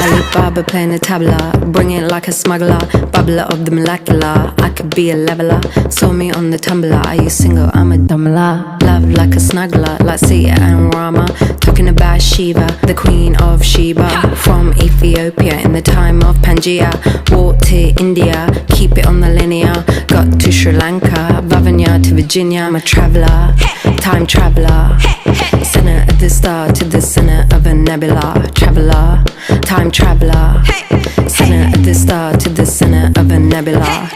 Alibaba playing the tabla, bring it like a smuggler, bubbler of the molecular. I could be a leveler, saw me on the tumbler. Are you single? I'm a dumbler. Love like a snuggler, like Sita and Rama. Talking about Shiva, the queen of Sheba. From Ethiopia in the time of Pangaea. Walked to India, keep it on the linear. Got to Sri Lanka, Vavanya to Virginia. I'm a traveller, time traveller. Center of the star to the center of a nebula. Traveller, time traveller. Center of the star to the center of a nebula.